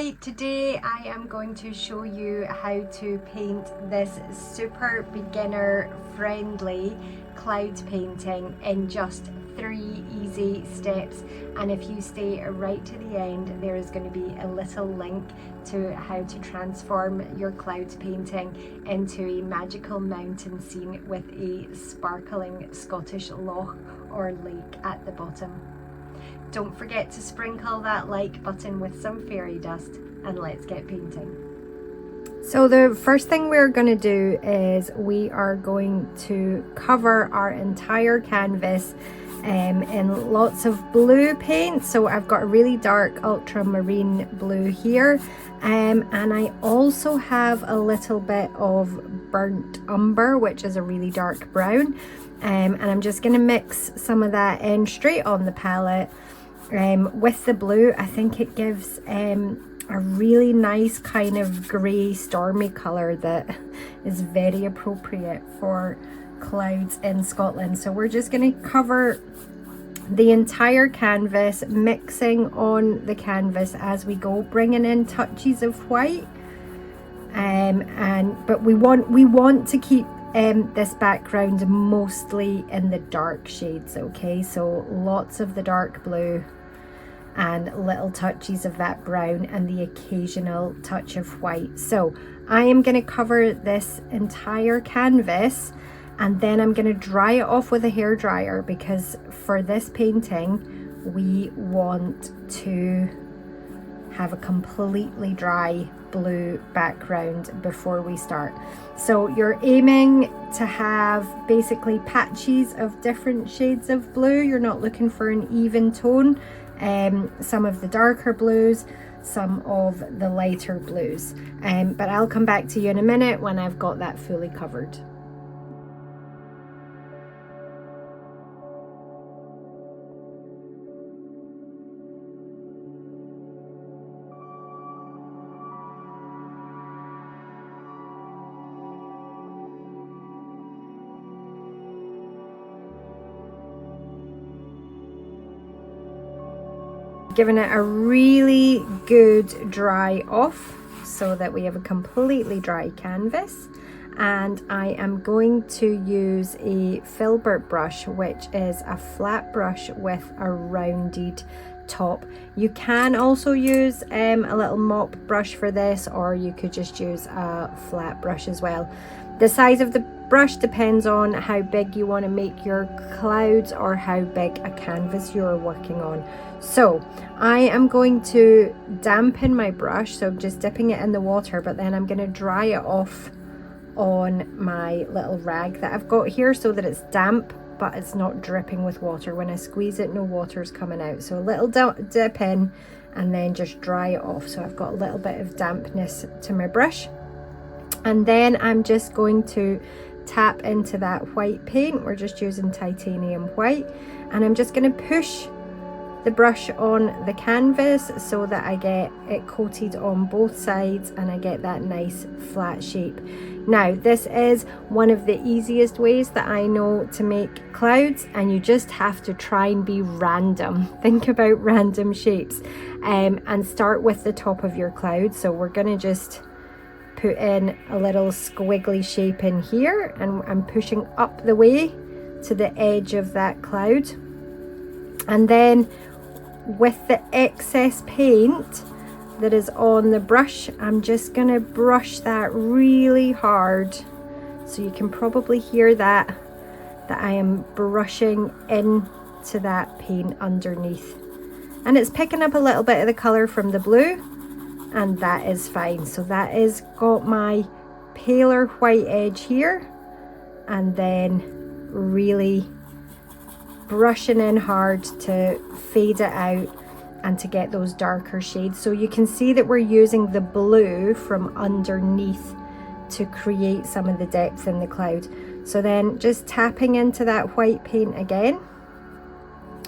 Hi, today I am going to show you how to paint this super beginner friendly cloud painting in just 3 easy steps. And if you stay right to the end, there is going to be a little link to how to transform your cloud painting into a magical mountain scene with a sparkling Scottish loch or lake at the bottom. Don't forget to sprinkle that like button with some fairy dust, and let's get painting. So the first thing we're going to do is we are going to cover our entire canvas in lots of blue paint. So I've got a really dark ultramarine blue here, and I also have a little bit of burnt umber, which is a really dark brown, and I'm just going to mix some of that in straight on the palette. With the blue, I think it gives a really nice kind of grey stormy colour that is very appropriate for clouds in Scotland. So we're just going to cover the entire canvas, mixing on the canvas as we go, bringing in touches of white, but we want to keep this background mostly in the dark shades, okay? So lots of the dark blue and little touches of that brown and the occasional touch of white. So I am going to cover this entire canvas, and then I'm going to dry it off with a hairdryer, because for this painting we want to have a completely dry blue background before we start. So you're aiming to have basically patches of different shades of blue. You're not looking for an even tone. Some of the darker blues, some of the lighter blues, but I'll come back to you in a minute when I've got that fully covered. Giving it a really good dry off so that we have a completely dry canvas, and I am going to use a filbert brush, which is a flat brush with a rounded top. You can also use a little mop brush for this, or you could just use a flat brush as well. The size of the brush depends on how big you want to make your clouds or how big a canvas you're working on. So I am going to dampen my brush, so I'm just dipping it in the water, but then I'm going to dry it off on my little rag that I've got here so that it's damp but it's not dripping with water. When I squeeze it, no water's coming out. So a little dip in and then just dry it off. So I've got a little bit of dampness to my brush. And then I'm just going to tap into that white paint. We're just using titanium white, and I'm just going to push the brush on the canvas so that I get it coated on both sides and I get that nice flat shape. Now, this is one of the easiest ways that I know to make clouds, and you just have to try and be random. Think about random shapes, and start with the top of your cloud. So we're going to just put in a little squiggly shape in here, and I'm pushing up the way to the edge of that cloud, and then with the excess paint that is on the brush, I'm just going to brush that really hard. So you can probably hear that I am brushing into that paint underneath, and it's picking up a little bit of the color from the blue, and that is fine. So that is got my paler white edge here, and then really brushing in hard to fade it out and to get those darker shades. So you can see that we're using the blue from underneath to create some of the depth in the cloud. So then just tapping into that white paint again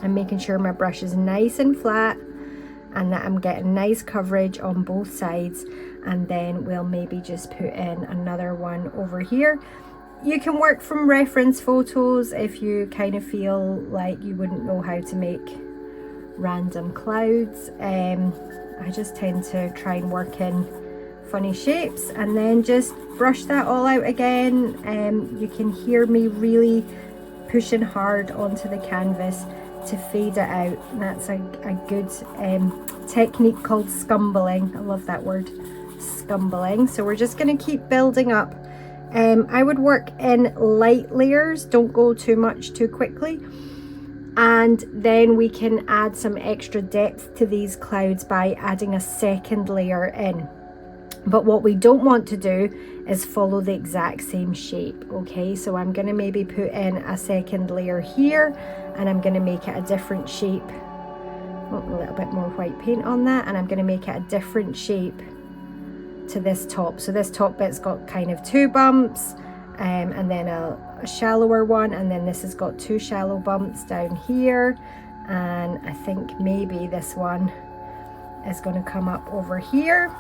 and making sure my brush is nice and flat and that I'm getting nice coverage on both sides, and then we'll maybe just put in another one over here. You can work from reference photos if you kind of feel like you wouldn't know how to make random clouds. I just tend to try and work in funny shapes and then just brush that all out again. You can hear me really pushing hard onto the canvas to fade it out, and that's a good technique called scumbling. I love that word, scumbling. So we're just going to keep building up. I would work in light layers, don't go too much too quickly, and then we can add some extra depth to these clouds by adding a second layer in. But what we don't want to do is follow the exact same shape. Okay, so I'm going to maybe put in a second layer here, and I'm going to make it a different shape. Oh, a little bit more white paint on that, and I'm going to make it a different shape to this top. So this top bit's got kind of 2 bumps, and then a shallower one, and then this has got 2 shallow bumps down here, and I think maybe this one is going to come up over here.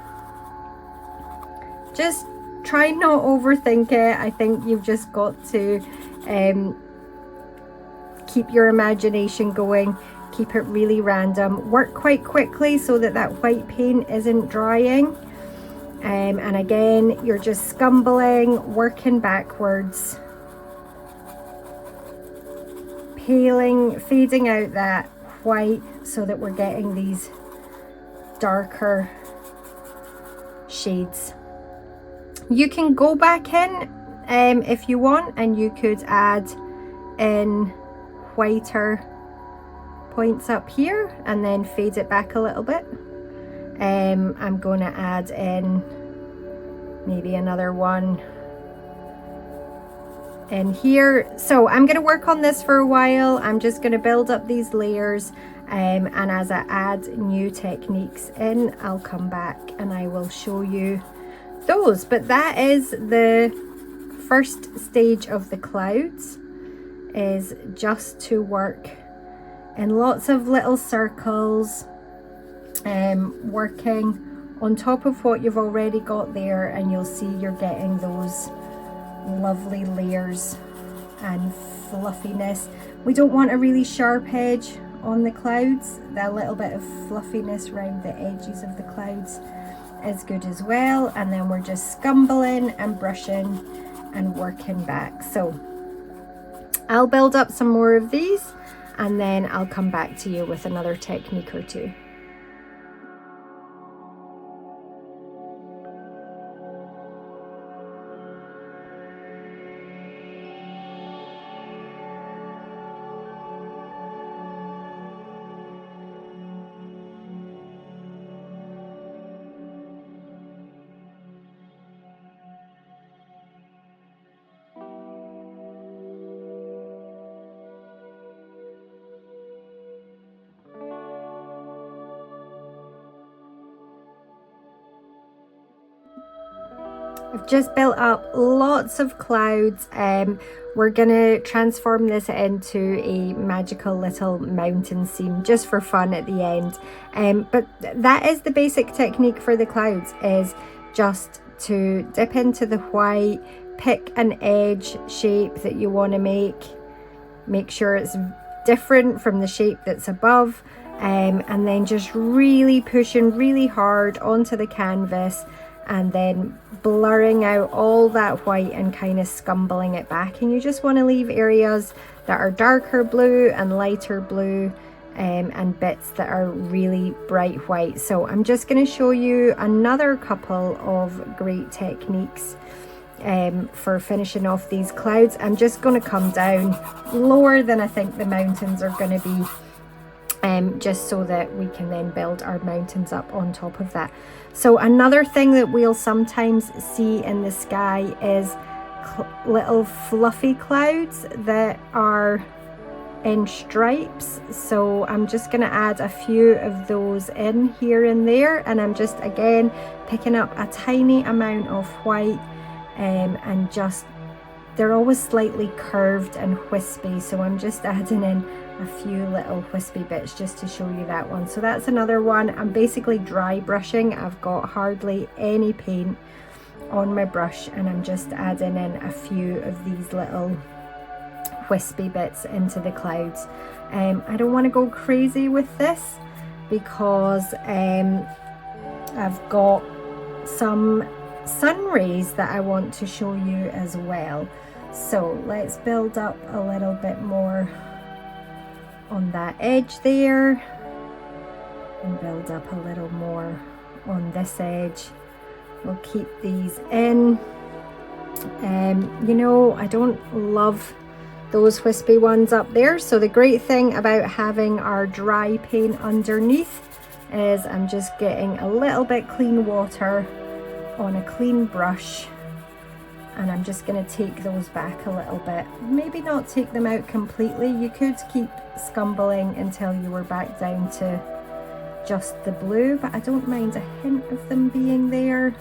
Just try not overthink it. I think you've just got to keep your imagination going, keep it really random, work quite quickly so that that white paint isn't drying. And again, you're just scumbling, working backwards, fading out that white so that we're getting these darker shades. You can go back in if you want, and you could add in whiter points up here and then fade it back a little bit. I'm going to add in maybe another one in here. So I'm going to work on this for a while. I'm just going to build up these layers, and as I add new techniques in, I'll come back and I will show you those. But that is the first stage of the clouds, is just to work in lots of little circles, working on top of what you've already got there, and you'll see you're getting those lovely layers and fluffiness. We don't want a really sharp edge on the clouds. That little bit of fluffiness around the edges of the clouds is good as well. And then we're just scumbling and brushing and working back. So I'll build up some more of these, and then I'll come back to you with another technique or two. I've just built up lots of clouds. We're gonna transform this into a magical little mountain scene just for fun at the end. But that is the basic technique for the clouds, is just to dip into the white, pick an edge shape that you want to make sure it's different from the shape that's above, and then just really pushing really hard onto the canvas, and then blurring out all that white and kind of scumbling it back. And you just want to leave areas that are darker blue and lighter blue, and bits that are really bright white. So I'm just going to show you another couple of great techniques for finishing off these clouds. I'm just going to come down lower than I think the mountains are going to be, just so that we can then build our mountains up on top of that. So another thing that we'll sometimes see in the sky is little fluffy clouds that are in stripes. So I'm just going to add a few of those in here and there, and I'm just again picking up a tiny amount of white, and just, they're always slightly curved and wispy, so I'm just adding in a few little wispy bits just to show you that one. So that's another one. I'm basically dry brushing. I've got hardly any paint on my brush, and I'm just adding in a few of these little wispy bits into the clouds. I don't want to go crazy with this because I've got some sun rays that I want to show you as well. So let's build up a little bit more on that edge there, and build up a little more on this edge. We'll keep these in. You know, I don't love those wispy ones up there, so the great thing about having our dry paint underneath is I'm just getting a little bit clean water on a clean brush, and I'm just going to take those back a little bit. Maybe not take them out completely. You could keep scumbling until you were back down to just the blue, but I don't mind a hint of them being there.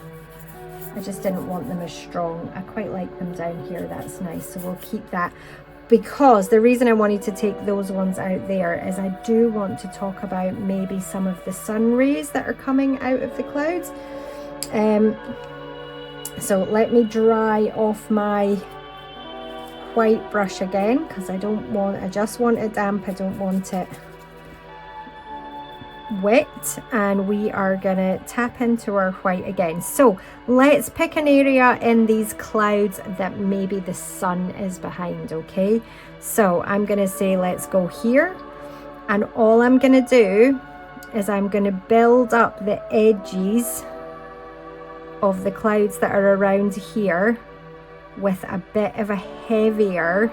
I just didn't want them as strong. I quite like them down here. That's nice, so we'll keep that. Because the reason I wanted to take those ones out there is I do want to talk about maybe some of the sun rays that are coming out of the clouds. So let me dry off my white brush again, because I just want it damp, I don't want it wet, and we are gonna tap into our white again. So let's pick an area in these clouds that maybe the sun is behind. Okay, so I'm gonna say let's go here, and all I'm gonna do is I'm gonna build up the edges of the clouds that are around here with a bit of a heavier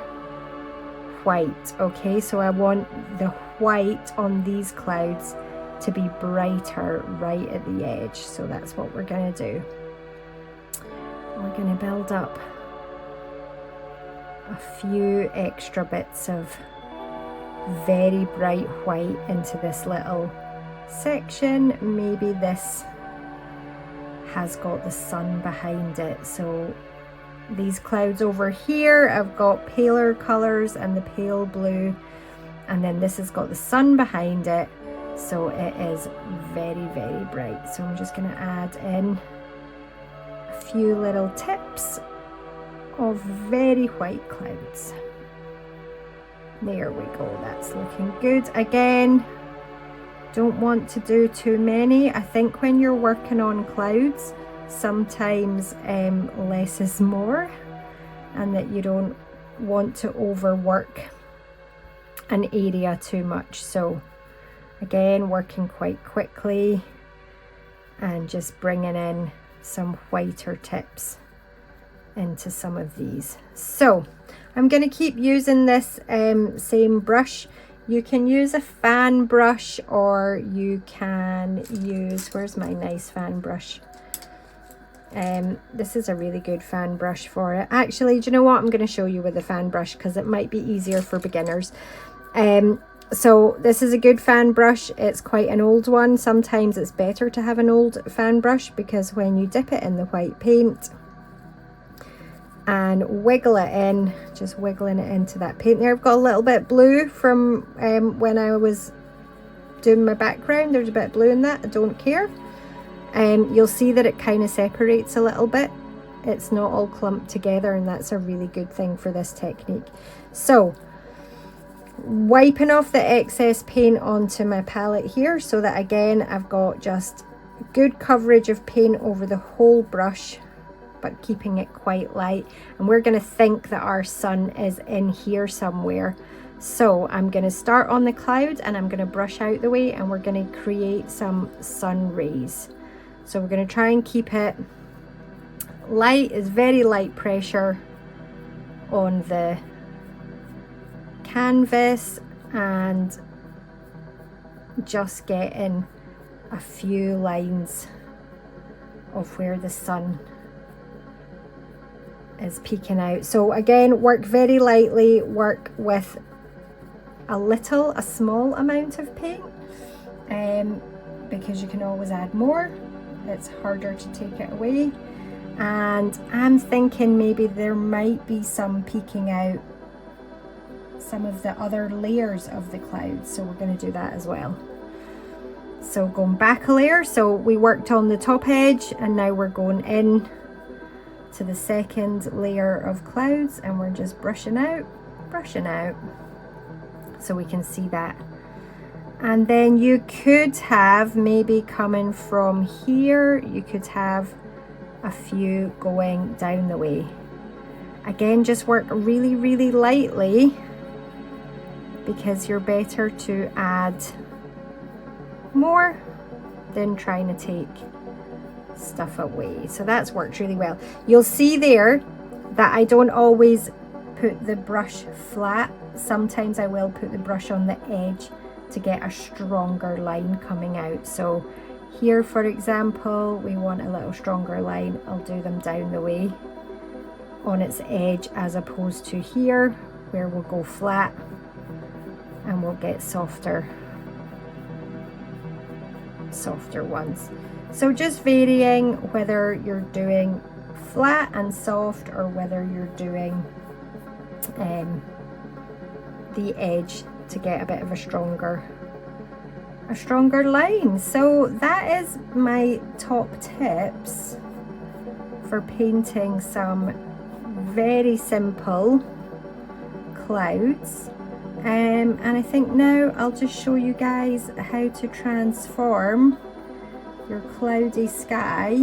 white. Okay, so I want the white on these clouds to be brighter right at the edge. So that's what we're going to do. We're going to build up a few extra bits of very bright white into this little section. Maybe this has got the sun behind it. So these clouds over here have got paler colors and the pale blue, and then this has got the sun behind it, so it is very, very bright. So I'm just going to add in a few little tips of very white clouds. There we go, that's looking good. Again, don't want to do too many. I think when you're working on clouds, sometimes less is more, and that you don't want to overwork an area too much. So again, working quite quickly and just bringing in some whiter tips into some of these. So I'm going to keep using this same brush. You can use a fan brush, or you can use, where's my nice fan brush? This is a really good fan brush for it. Actually, do you know what? I'm going to show you with a fan brush because it might be easier for beginners. So this is a good fan brush. It's quite an old one. Sometimes it's better to have an old fan brush, because when you dip it in the white paint and wiggle it in, just wiggling it into that paint there. I've got a little bit blue from when I was doing my background. There's a bit of blue in that. I don't care. You'll see that it kind of separates a little bit. It's not all clumped together, and that's a really good thing for this technique. So wiping off the excess paint onto my palette here, so that again I've got just good coverage of paint over the whole brush, but keeping it quite light. And we're going to think that our sun is in here somewhere. So I'm going to start on the cloud, and I'm going to brush out the way, and we're going to create some sun rays. So we're going to try and keep it light, is very light pressure on the canvas, and just getting a few lines of where the sun is peeking out. So again, work very lightly, work with a small amount of paint, because you can always add more. It's harder to take it away. And I'm thinking maybe there might be some peeking out, some of the other layers of the clouds, so we're going to do that as well. So going back a layer, so we worked on the top edge, and now we're going in to the second layer of clouds, and we're just brushing out brushing out so we can see that. And then you could have maybe coming from here, you could have a few going down the way. Again, just work really, really lightly because you're better to add more than trying to take stuff away. So that's worked really well. You'll see there that I don't always put the brush flat. Sometimes I will put the brush on the edge to get a stronger line coming out. So here, for example, we want a little stronger line. I'll do them down the way on its edge, as opposed to here where we'll go flat and we'll get softer ones. So just varying whether you're doing flat and soft or whether you're doing the edge to get a bit of a stronger line. So that is my top tips for painting some very simple clouds. And I think now I'll just show you guys how to transform your cloudy sky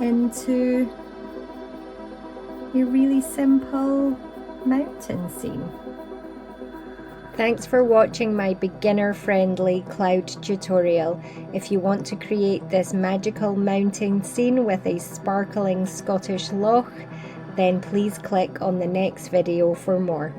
into a really simple mountain scene. Thanks for watching my beginner-friendly cloud tutorial. If you want to create this magical mountain scene with a sparkling Scottish loch, then please click on the next video for more.